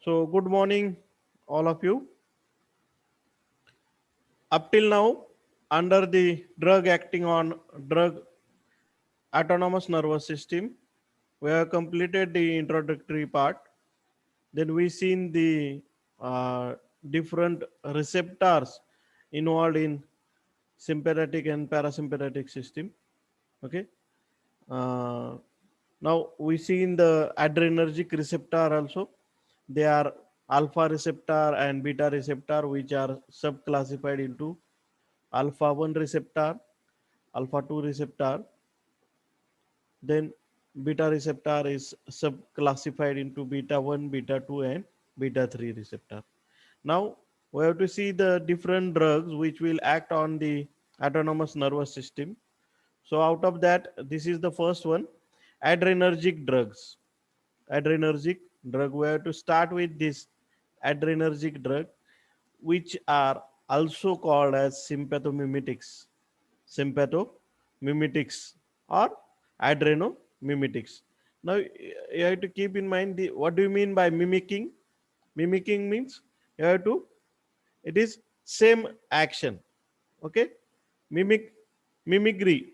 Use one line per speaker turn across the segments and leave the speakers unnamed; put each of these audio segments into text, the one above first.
So, good morning, all of you. Up till now, under the drug acting on drug autonomous nervous system, we have completed the introductory part. Then we seen the uh, different receptors involved in sympathetic and parasympathetic system. Okay. Uh, Now we see in the adrenergic receptor also. They are alpha receptor and beta receptor, which are subclassified into alpha 1 receptor, alpha 2 receptor. Then beta receptor is subclassified into beta 1, beta 2, and beta 3 receptor. Now we have to see the different drugs which will act on the autonomous nervous system. So out of that, this is the first one, adrenergic drugs. Adrenergic drug, we have to start with this adrenergic drug, which are also called as sympathomimetics. Sympathomimetics or adrenomimetics. Now you have to keep in mind the what do you mean by mimicking. Mimicking means you have to, it is same action. Okay. Mimic mimicry,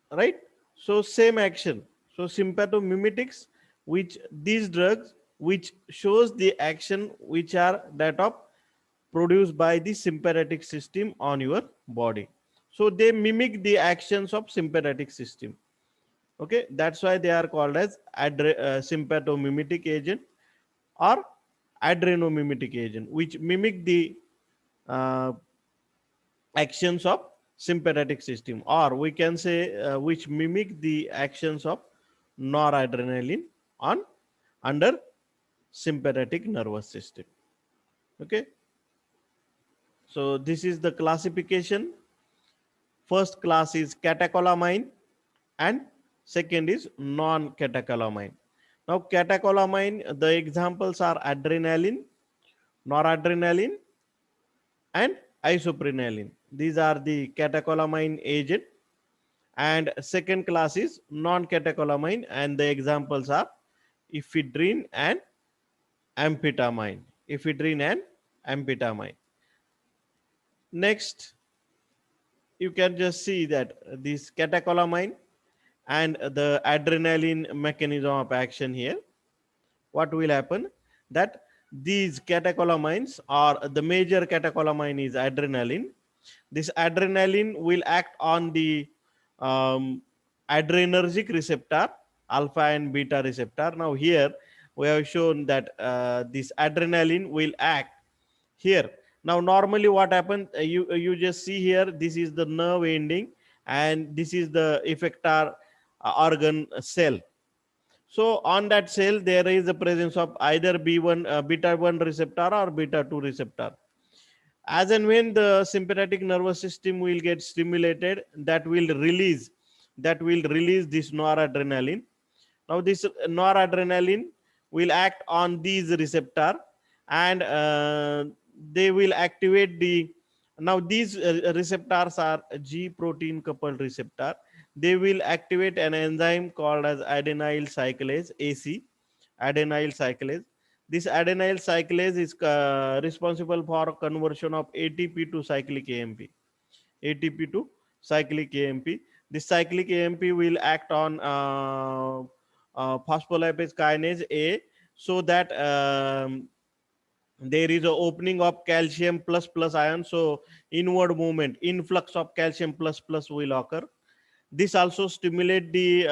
right? So same action. So sympathomimetics, which these drugs which shows the action which are that of produced by the sympathetic system on your body. So they mimic the actions of sympathetic system. Okay, that's why they are called as sympathomimetic agent or adrenomimetic agent, which mimic the uh, actions of sympathetic system, or we can say which mimic the actions of noradrenaline on under sympathetic nervous system. Okay, so this is the classification. First class is catecholamine and second is non-catecholamine. Now catecholamine, the examples are adrenaline, noradrenaline, and isoprenaline. These are the catecholamine agent. And second class is non-catecholamine, and the examples are ephedrine and amphetamine. Ephedrine and amphetamine. Next, you can just see that this catecholamine and the adrenaline mechanism of action here. What will happen? That these catecholamines, or the major catecholamine is adrenaline. This adrenaline will act on the um, adrenergic receptor, alpha and beta receptor. Now here we have shown that this adrenaline will act here. Now normally what happens, you just see here, this is the nerve ending and this is the effector organ cell. So on that cell there is the presence of either b1 beta 1 receptor or beta 2 receptor. As and when the sympathetic nervous system will get stimulated, that will release this noradrenaline. Now this noradrenaline will act on these receptor, and they will activate the, now these receptors are G protein coupled receptor. They will activate an enzyme called as adenyl cyclase, AC, adenyl cyclase. This adenyl cyclase is responsible for conversion of ATP to cyclic AMP. ATP to cyclic AMP. This cyclic AMP will act on phospholipase kinase A, so that there is a opening of calcium plus plus ion. So inward movement, influx of calcium plus plus will occur. This also stimulate the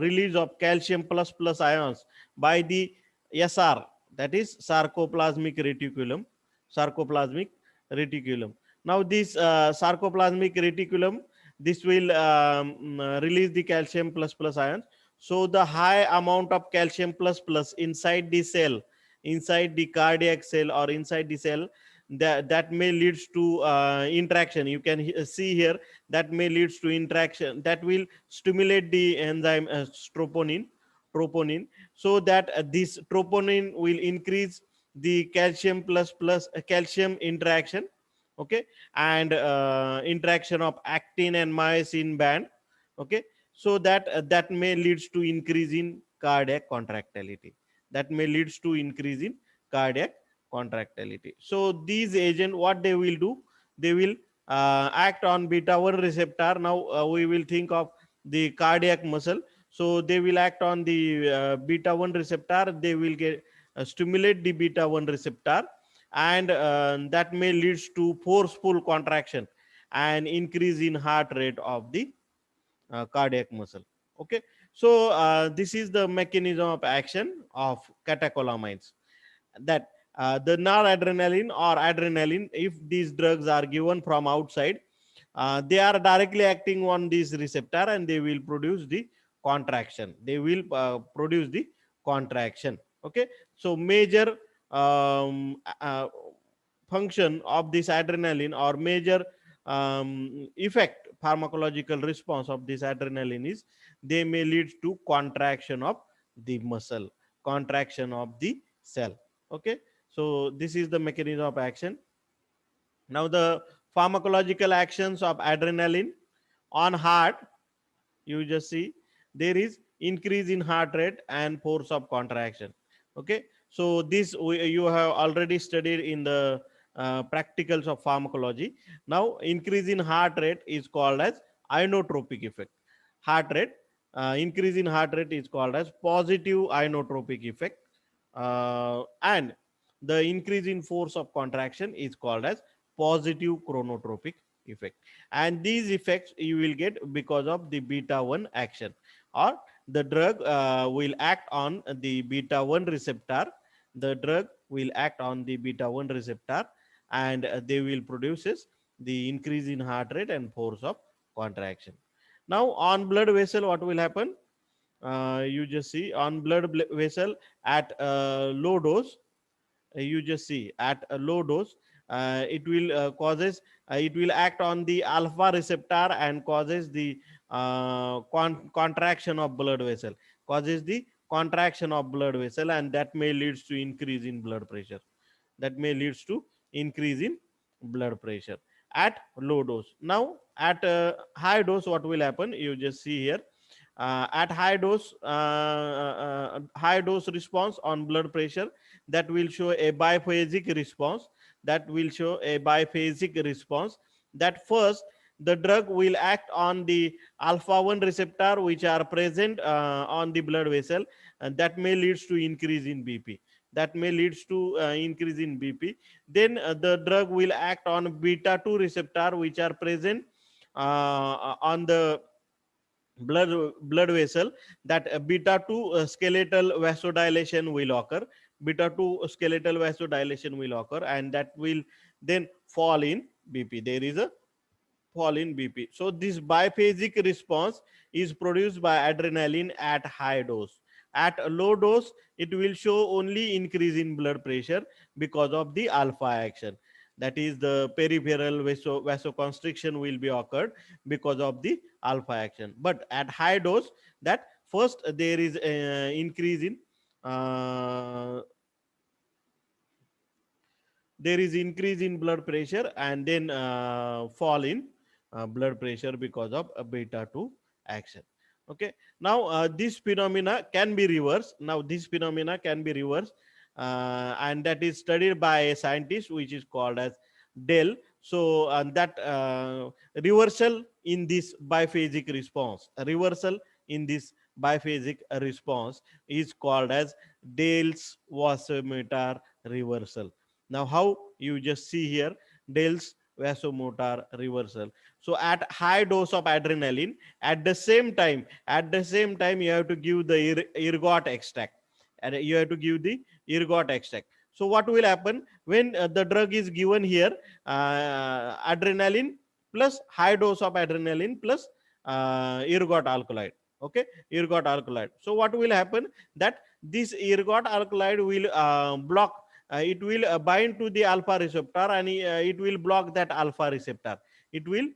release of calcium plus plus ions by the SR, that is sarcoplasmic reticulum. Sarcoplasmic reticulum. Now this sarcoplasmic reticulum, this will release the calcium plus plus ions. So the high amount of calcium plus plus inside the cell, inside the cardiac cell or inside the cell, that may leads to interaction. You can see here that may leads to interaction that will stimulate the enzyme troponin, so that this troponin will increase the calcium plus plus calcium interaction. Okay, and interaction of actin and myosin band. Okay, so that may leads to increase in cardiac contractility, that may leads to increase in cardiac contractility. So these agent, what they will do, they will act on beta 1 receptor. Now we will think of the cardiac muscle. So they will act on the beta 1 receptor. They will get stimulate the beta 1 receptor, and that may leads to forceful contraction and increase in heart rate of the cardiac muscle. Okay, so this is the mechanism of action of catecholamines. That the noradrenaline or adrenaline, if these drugs are given from outside, they are directly acting on this receptor and they will produce the contraction. They will produce the contraction. Okay, so major function of this adrenaline, or major effect, pharmacological response of this adrenaline is they may lead to contraction of the muscle, contraction of the cell. Okay, so this is the mechanism of action. Now the pharmacological actions of adrenaline on heart, you just see there is increase in heart rate and force of contraction. Okay, so this you have already studied in the practicals of pharmacology. Now increase in heart rate is called as inotropic effect. Heart rate, increase in heart rate is called as positive inotropic effect, and the increase in force of contraction is called as positive chronotropic effect. And these effects you will get because of the beta 1 action, or the drug will act on the beta 1 receptor. The drug will act on the beta 1 receptor, and they will produces the increase in heart rate and force of contraction. Now on blood vessel, what will happen? You just see on vessel at low dose, you just see at a low dose, it will causes it will act on the alpha receptor and causes the contraction of blood vessel, causes the contraction of blood vessel, and that may leads to increase in blood pressure. That may leads to increase in blood pressure at low dose. Now at high dose, what will happen? You just see here, at high dose response on blood pressure, that will show a biphasic response. That will show a biphasic response. That first, the drug will act on the alpha 1 receptor which are present on the blood vessel, and that may leads to increase in bp. That may leads to increase in bp. Then the drug will act on beta 2 receptor which are present on the blood vessel. That beta 2 skeletal vasodilation will occur. Beta 2 skeletal vasodilation will occur, and that will then fall in bp. There is a fall in bp. So this biphasic response is produced by adrenaline at high dose. At a low dose, it will show only increase in blood pressure because of the alpha action. That is the peripheral vasoconstriction will be occurred because of the alpha action. But at high dose, that first there is increase in uh, there is increase in blood pressure, and then fall in blood pressure because of a beta 2 action. Okay, now this phenomena can be reversed. Now this phenomena can be reversed, and that is studied by a scientist which is called as Dell. So that reversal in this biphasic response, a reversal in this biphasic response is called as Dell's vasomotor reversal. Now how? You just see here, Dell's vasomotor reversal. So at high dose of adrenaline, at the same time you have to give the ergot extract, and you have to give the ergot extract. So what will happen when the drug is given here? Adrenaline plus high dose of adrenaline plus ergot alkaloid. Okay, ergot alkaloid. So what will happen? That this ergot alkaloid will block, it will bind to the alpha receptor, and it will block that alpha receptor. It will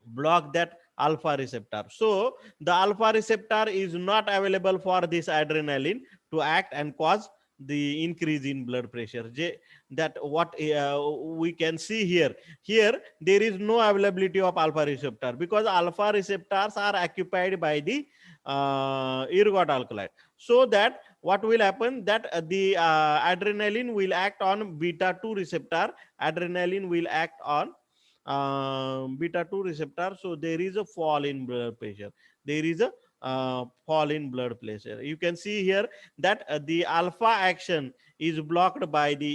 block that alpha receptor. So the alpha receptor is not available for this adrenaline to act and cause the increase in blood pressure. That what we can see here. Here there is no availability of alpha receptor because alpha receptors are occupied by the ergot alkaloid. So that what will happen that the adrenaline will act on beta 2 receptor. Adrenaline will act on beta 2 receptor. So there is a fall in blood pressure. There is a fall in blood pressure. You can see here that the alpha action is blocked by the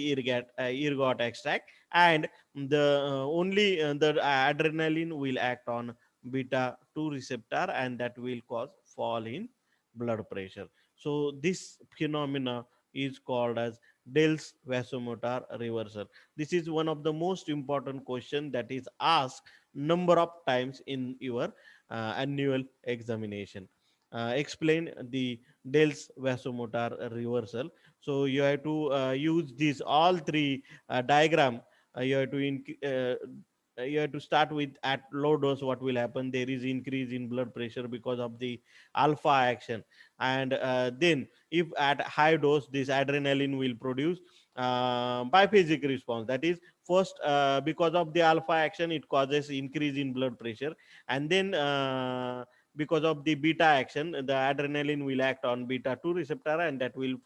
ergot extract, and the only the adrenaline will act on beta 2 receptor, and that will cause fall in blood pressure. So this phenomena is called as Dell's vasomotor reversal. This is one of the most important question that is asked number of times in your annual examination. Explain the Dell's vasomotor reversal. So you have to use these all three diagram. You have to you have to start with at low dose. What will happen? There is increase in blood pressure because of the alpha action, and then if at high dose, this adrenaline will produce biphasic response. That is, first because of the alpha action, it causes increase in blood pressure, and then because of the beta action, the adrenaline will act on beta 2 receptor, and that will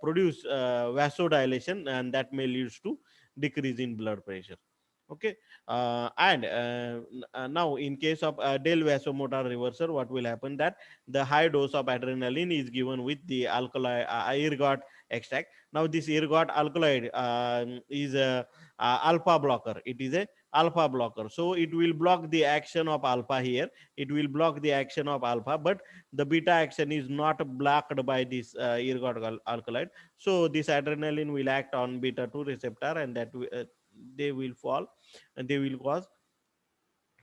produce vasodilation, and that may leads to decrease in blood pressure. Okay. And now in case of Dell vasomotor reversal, what will happen that the high dose of adrenaline is given with the alkali ergot extract. Now this ergot alkaloid is a alpha blocker. It is a alpha blocker, so it will block the action of alpha here. It will block the action of alpha, but the beta action is not blocked by this ergot alkaloid. So this adrenaline will act on beta 2 receptor, and that they will fall, and they will cause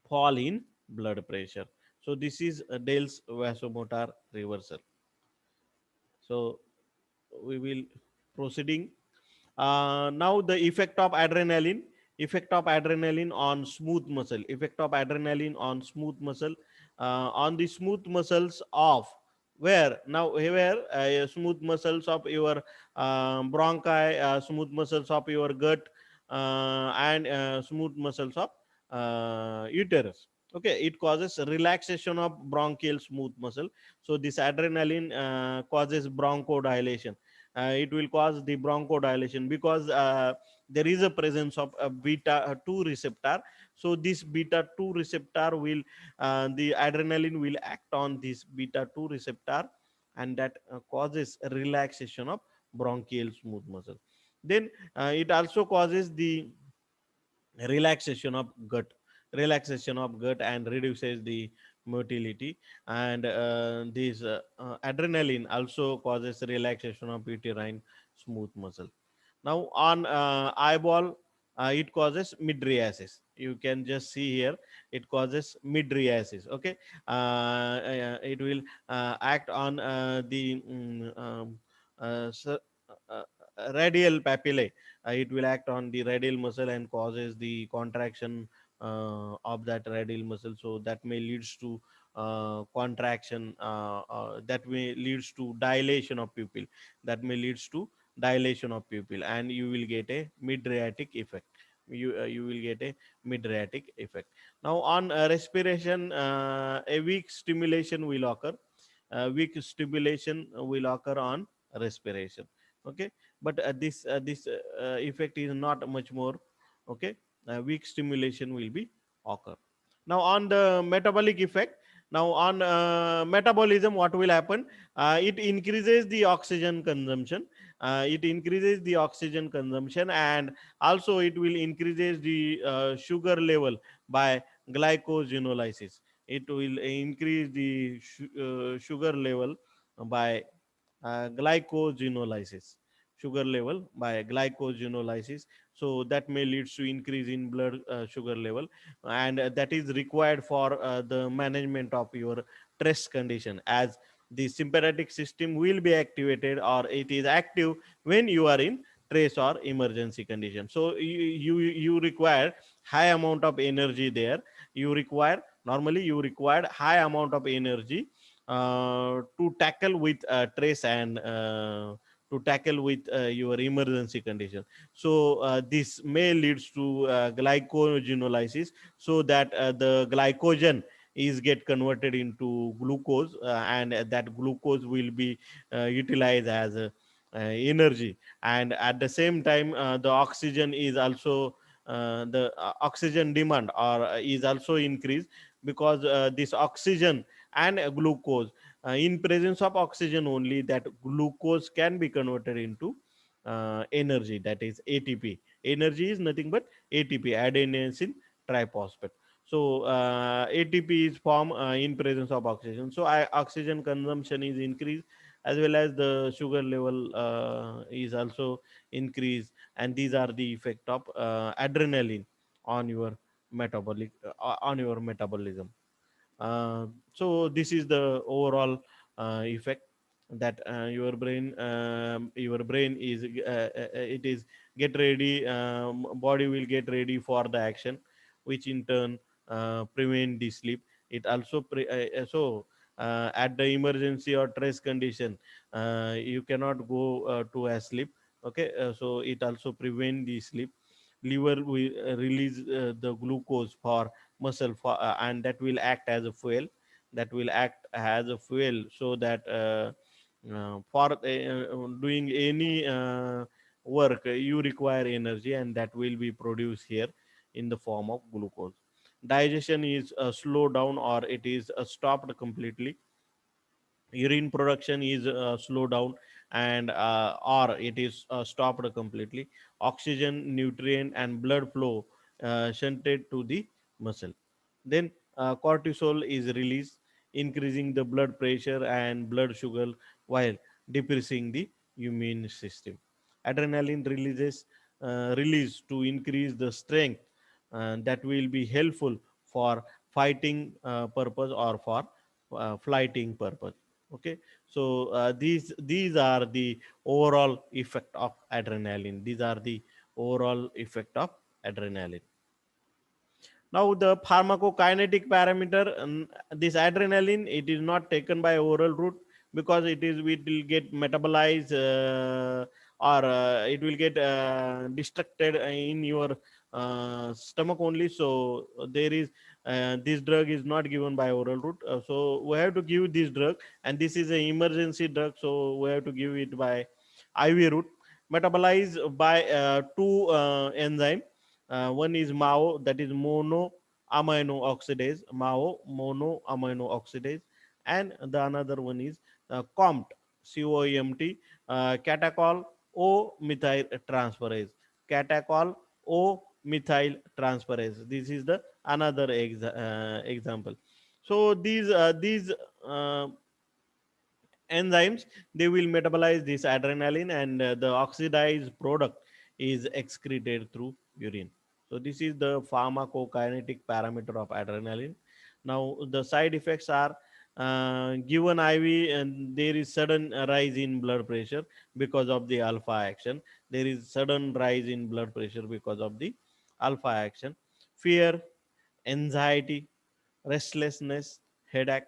fall in blood pressure. So this is Dell's vasomotor reversal. So we will proceeding. Now the effect of adrenaline on smooth muscle, effect of adrenaline on smooth muscle, on the smooth muscles of where now here smooth muscles of your bronchi, smooth muscles of your gut, and smooth muscles of uterus. Okay, it causes relaxation of bronchial smooth muscle. So this adrenaline causes bronchodilation. It will cause the bronchodilation because there is a presence of a beta 2 receptor. So this beta 2 receptor will the adrenaline will act on this beta 2 receptor, and that causes a relaxation of bronchial smooth muscle. Then it also causes the relaxation of gut, relaxation of gut, and reduces the motility. And this adrenaline also causes relaxation of uterine smooth muscle. Now on eyeball, it causes mydriasis. You can just see here, it causes mydriasis. Okay. It will act on the uh, radial papillae. It will act on the radial muscle and causes the contraction of that radial muscle. So that may leads to contraction, that may leads to dilation of pupil, that may leads to dilation of pupil, and you will get a mydriatic effect. You will get a mydriatic effect. Now on respiration, a weak stimulation will occur. Weak stimulation will occur on respiration. Okay. But this effect is not much more. Okay. Weak stimulation will be occur. Now on the metabolic effect, now on metabolism, what will happen? It increases the oxygen consumption. It increases the oxygen consumption, and also it will increases the sugar level by glycogenolysis. It will increase the sugar level by glycogenolysis, sugar level by glycogenolysis. So that may lead to increase in blood sugar level, and that is required for the management of your stress condition, as the sympathetic system will be activated, or it is active when you are in stress or emergency condition. So you require high amount of energy there. You require, normally you require high amount of energy to tackle with trace, and to tackle with your emergency condition. So this may leads to glycogenolysis, so that the glycogen is get converted into glucose, and that glucose will be utilized as energy. And at the same time, the oxygen is also the oxygen demand or is also increased, because this oxygen and glucose, in presence of oxygen only, that glucose can be converted into energy, that is ATP. Energy is nothing but ATP, adenosine triphosphate. So ATP is formed in presence of oxygen. So oxygen consumption is increased, as well as the sugar level is also increased, and these are the effect of adrenaline on your metabolism. uh, so this is the overall effect, that your brain is it is get ready, body will get ready for the action, which in turn prevent the sleep. It also at the emergency or stress condition, you cannot go to a sleep. Okay, so it also prevent the sleep. Liver will release the glucose for muscle and that will act as a fuel, so that for doing any work, you require energy, and that will be produced here in the form of glucose. Digestion is slowed down, or it is stopped completely. Urine production is slowed down, and or it is stopped completely. Oxygen, nutrient, and blood flow shunted to the muscle. Then cortisol is released, increasing the blood pressure and blood sugar while depressing the immune system. Adrenaline release to increase the strength, that will be helpful for fighting purpose or for flighting purpose. Okay, so these are the overall effect of adrenaline. These are the overall effect of adrenaline. Now the pharmacokinetic parameter, this adrenaline, it is not taken by oral route, because it will get metabolized, or it will get destructed in your stomach only. So there is this drug is not given by oral route. So we have to give this drug, and this is an emergency drug, so we have to give it by IV route, metabolized by two enzyme. One is MAO, that is mono amino oxidase, MAO, mono amino oxidase, and the another one is COMT, COMT, catechol O methyl transferase, catechol O methyl transferase. This is the another example. So these uh, enzymes, they will metabolize this adrenaline, and the oxidized product is excreted through urine. So this is the pharmacokinetic parameter of adrenaline. Now the side effects are, given IV, and there is sudden rise in blood pressure because of the alpha action. There is sudden rise in blood pressure because of the alpha action. Fear, anxiety, restlessness, headache,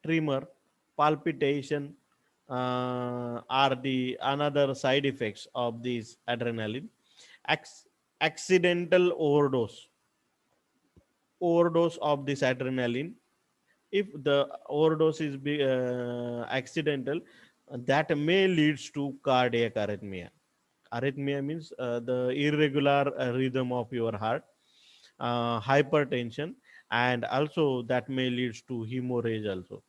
tremor, palpitation are the another side effects of this adrenaline. Acc- Accidental overdose of this adrenaline. If the overdose is accidental, that may leads to cardiac arrhythmia. Arrhythmia means the irregular rhythm of your heart, hypertension, and also that may leads to hemorrhage also.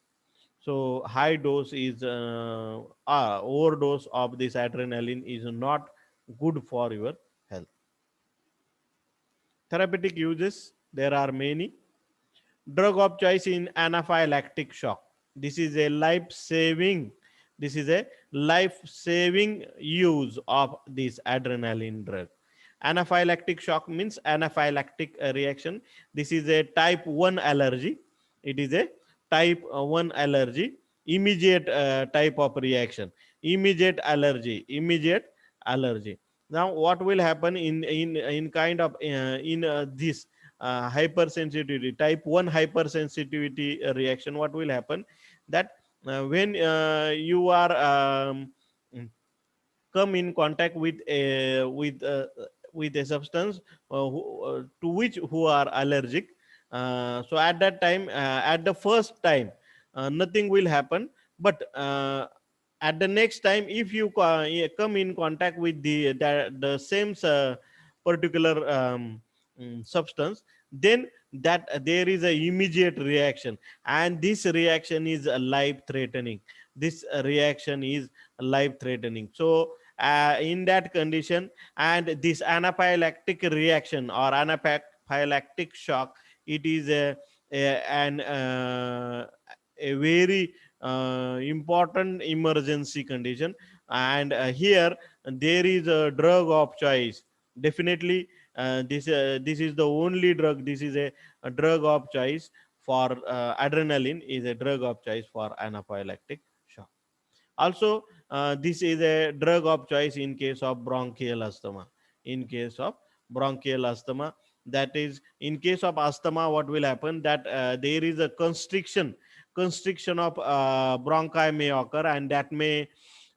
So high dose is overdose of this adrenaline is not good for your health. Therapeutic uses, there are many. Drug of choice in anaphylactic shock. This is a life saving. This is a life saving use of this adrenaline drug. Anaphylactic shock means anaphylactic reaction. This is a type 1 allergy. It is a type 1 allergy, immediate type of reaction. Immediate allergy. Now what will happen in kind of in this hypersensitivity, type 1 hypersensitivity reaction? What will happen, that when you are come in contact with a substance to which who are allergic, So at that time, at the first time, nothing will happen. But at the next time, if you come in contact with the same particular substance, then that there is a immediate reaction, and this reaction is life threatening. This reaction is life threatening. So in that condition, and this anaphylactic reaction or anaphylactic shock, it is a very important emergency condition. And here there is a drug of choice. Definitely, this is the only drug. This is a drug of choice for adrenaline, is a drug of choice for anaphylactic shock. Also, this is a drug of choice in case of bronchial asthma. In case of bronchial asthma, that is, in case of asthma, what will happen, that there is a constriction of bronchi may occur, and that may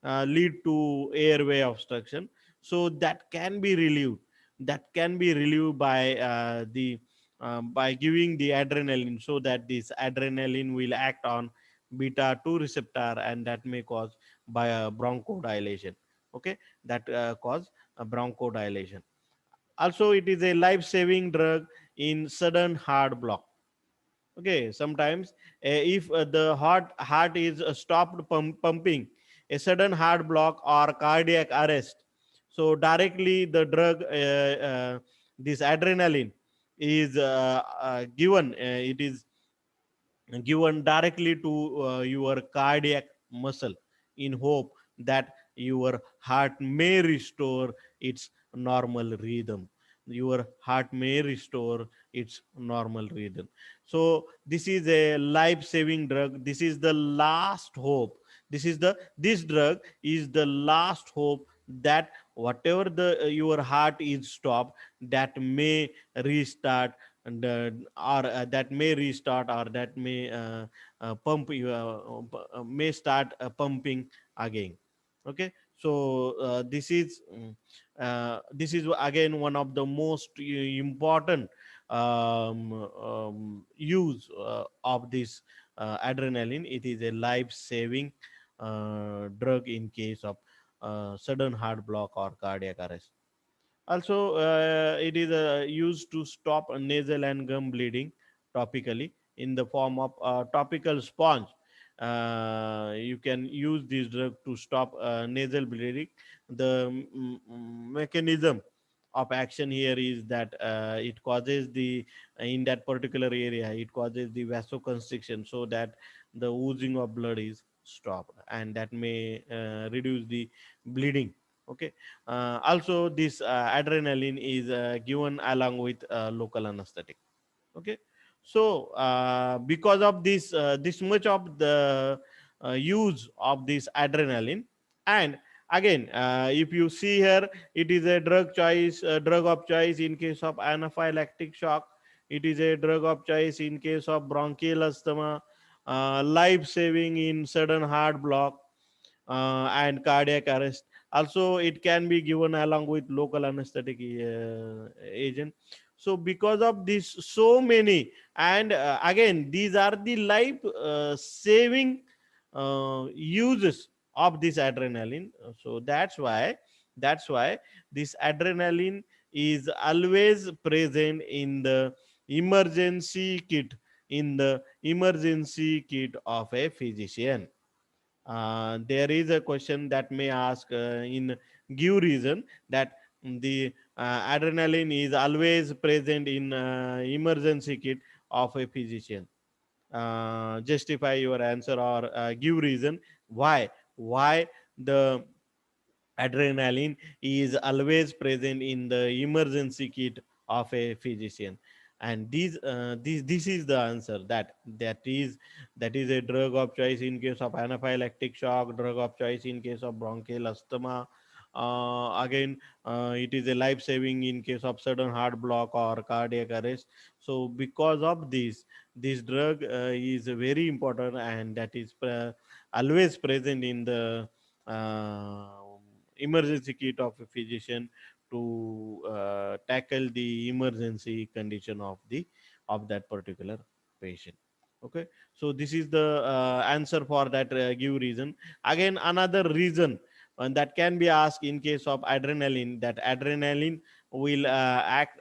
lead to airway obstruction. So that can be relieved. That can be relieved by the by giving the adrenaline, so that this adrenaline will act on beta 2 receptor, and that may cause by a bronchodilation. Okay, that cause a bronchodilation. Also, it is a life saving drug in sudden heart block. Okay, sometimes if the heart is stopped pumping, a sudden heart block or cardiac arrest, so directly the drug, this adrenaline is given, it is given directly to your cardiac muscle, in hope that your heart may restore its normal rhythm. Your heart may restore its normal rhythm. So this is a life saving drug. This is the last hope. This drug is the last hope, that whatever the your heart is stopped, that may restart, and or that may restart, or that may pump you may start pumping again. Okay, so this is again one of the most important use of this adrenaline. It is a life saving drug in case of sudden heart block or cardiac arrest. Also, it is used to stop nasal and gum bleeding topically in the form of topical sponge. You can use this drug to stop nasal bleeding. The mechanism of action here is that it causes the in that particular area, it causes the vasoconstriction, so that the oozing of blood is stopped, and that may reduce the bleeding. Okay, also this adrenaline is given along with local anesthetic. Okay, so because of this much of the use of this adrenaline. And again, if you see here, it is a drug of choice in case of anaphylactic shock. It is a drug of choice in case of bronchial asthma, life saving in sudden heart block, and cardiac arrest. Also, it can be given along with local anesthetic agent. So because of this, so many, and again, these are the life saving uses of this adrenaline. So that's why this adrenaline is always present in the emergency kit, in the emergency kit of a physician. There is a question that may ask in give reason, that the adrenaline is always present in emergency kit of a physician. Justify your answer, or give reason why the adrenaline is always present in the emergency kit of a physician. And this is the answer, that is a drug of choice in case of anaphylactic shock, drug of choice in case of bronchial asthma. Again, it is a life saving in case of sudden heart block or cardiac arrest. So because of this drug is very important, and that is always present in the emergency kit of a physician to tackle the emergency condition of the of that particular patient. Okay, so this is the answer for that give reason. Again, another reason that can be asked in case of adrenaline, that adrenaline will act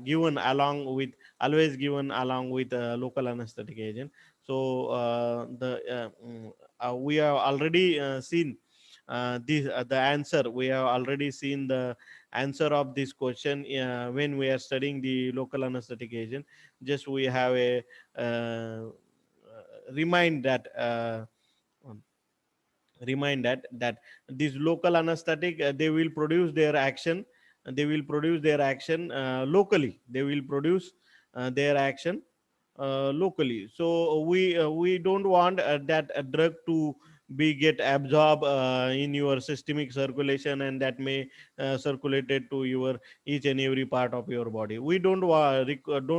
given along with, always given along with local anesthetic agent. So we have already seen this the answer, we have already seen the answer of this question when we are studying the local anesthetic agent. Just we have a remind that um, remind that this local anesthetic they will produce their action, they will produce their action locally, they will produce their action locally. So we don't want that drug to be get absorbed in your systemic circulation, and that may circulated to your each and every part of your body. We don't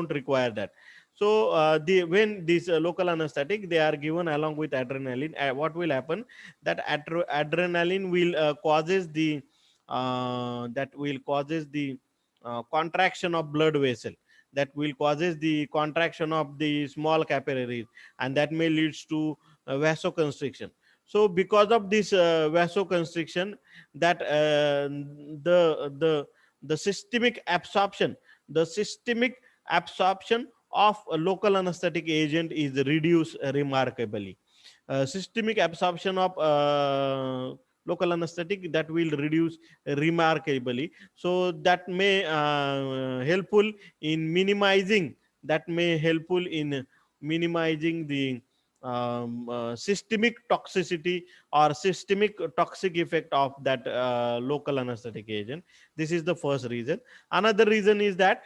require that. So the when this local anesthetic they are given along with adrenaline, what will happen, that adrenaline will causes the that will causes the contraction of blood vessel, that will causes the contraction of the small capillaries, and that may leads to vasoconstriction. So because of this vasoconstriction, that the systemic absorption, the systemic absorption of a local anesthetic agent is reduced remarkably. Systemic absorption of local anesthetic, that will reduce remarkably. So that may helpful in minimizing, that may helpful in minimizing the systemic toxicity or systemic toxic effect of that local anesthetic agent. This is the first reason. Another reason is that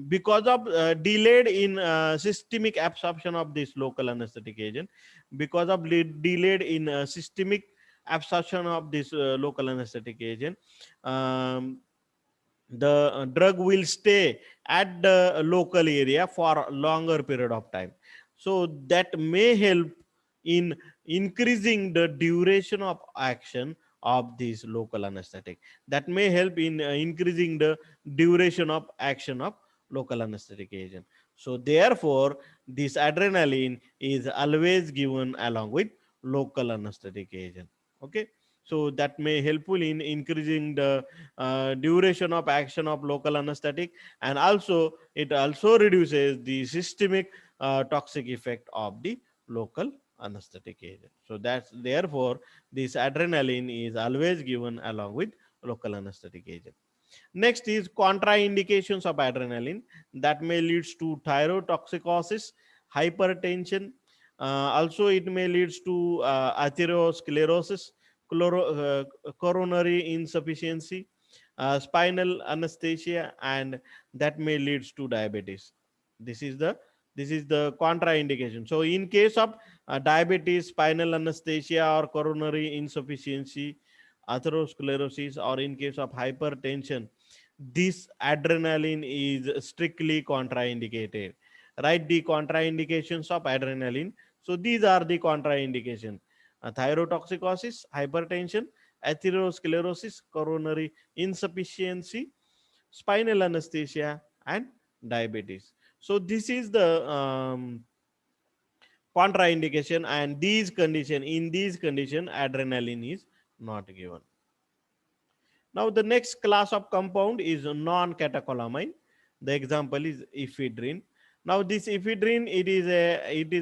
because of delayed in systemic absorption of this local anesthetic agent, because of delayed in systemic absorption of this local anesthetic agent, um, the drug will stay at the local area for a longer period of time. So that may help in increasing the duration of action of this local anesthetic, that may help in increasing the duration of action of local anesthetic agent. So therefore this adrenaline is always given along with local anesthetic agent. Okay, so that may helpful in increasing the duration of action of local anesthetic, and also it also reduces the systemic toxic effect of the local anesthetic agent. So that's therefore this adrenaline is always given along with local anesthetic agent. Next is contraindications of adrenaline, that may leads to thyrotoxicosis, hypertension. Also, it may leads to atherosclerosis, coronary insufficiency, spinal anesthesia, and that may leads to diabetes. This is the contraindication. So, in case of diabetes, spinal anesthesia, or coronary insufficiency, atherosclerosis, or in case of hypertension, this adrenaline is strictly contraindicated. Write the contraindications of adrenaline. So these are the contraindication: thyrotoxicosis, hypertension, atherosclerosis, coronary insufficiency, spinal anesthesia, and diabetes. So this is the contraindication, and in these condition adrenaline is not given. Now the next class of compound is non-catecholamine. The example is ephedrine. Now this ephedrine, it is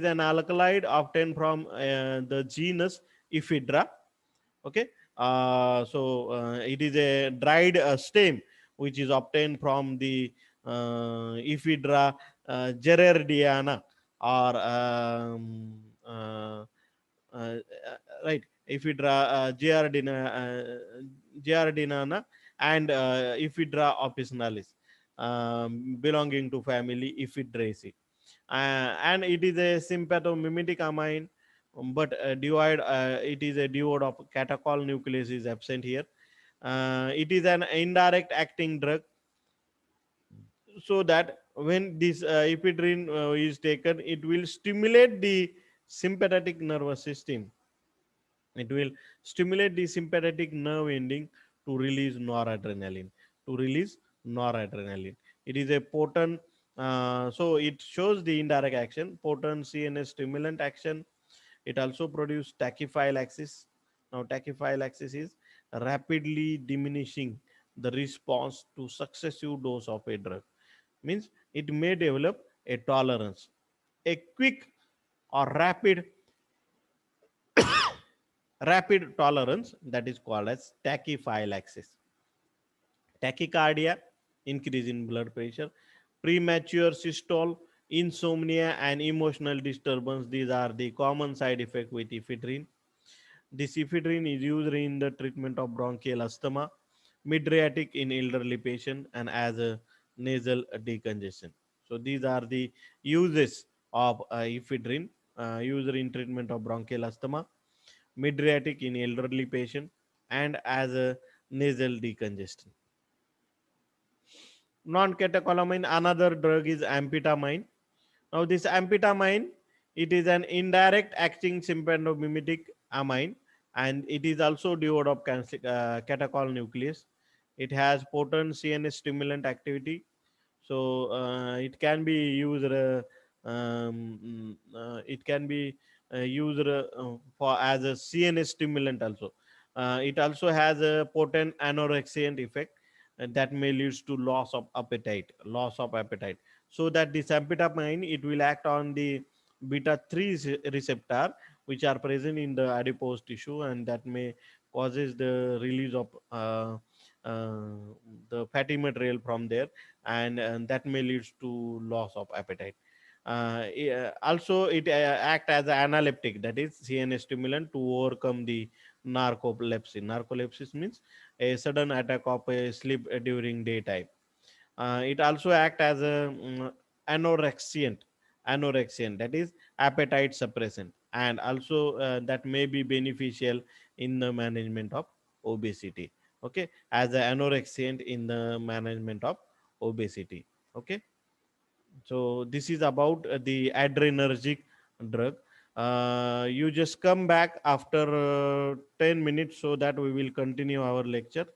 an alkaloid obtained from the genus Ephedra. Okay, it is a dried stem which is obtained from the Ephedra gerardiana, or uh, right, Ephedra giardinana, and Ephedra officinalis, belonging to family Ephedraceae. And it is a sympathomimetic amine, but it is a devoid of catechol nucleus is absent here. It is an indirect acting drug, so that when this ephedrine is taken, it will stimulate the sympathetic nervous system, it will stimulate the sympathetic nerve ending to release noradrenaline, to release noradrenaline. It is a potent, so it shows the indirect action, potent CNS stimulant action. It also produces tachyphylaxis. Now, tachyphylaxis is rapidly diminishing the response to successive dose of a drug. Means it may develop a tolerance. A quick or rapid tolerance, that is called as tachyphylaxis. Tachycardia, increase in blood pressure, premature systole, insomnia, and emotional disturbance. These are the common side effects with ephedrine. This ephedrine is used in the treatment of bronchial asthma, mydriatic in elderly patient, and as a nasal decongestion. So these are the uses of ephedrine, used in treatment of bronchial asthma, mydriatic in elderly patient, and as a nasal decongestant. Non-catecholamine, another drug is amphetamine. Now this amphetamine, it is an indirect acting sympathomimetic amine, and it is also devoid of catechol nucleus. It has potent CNS stimulant activity, so it can be used. It can be used for as a CNS stimulant also. It also has a potent anorexiant effect, and that may leads to loss of appetite. So that this amphetamine, it will act on the beta 3 receptor, which are present in the adipose tissue, and that may causes the release of uh, the fatty material from there, and that may leads to loss of appetite. Also it act as an analeptic, that is CNS stimulant, to overcome the narcolepsy. Narcolepsy means a sudden attack of a sleep during daytime. It also act as a anorexiant, that is appetite suppressant, and also that may be beneficial in the management of obesity. Okay, as an anorexiant in the management of obesity. Okay, so this is about the adrenergic drug. You just come back after 10 minutes so that we will continue our lecture.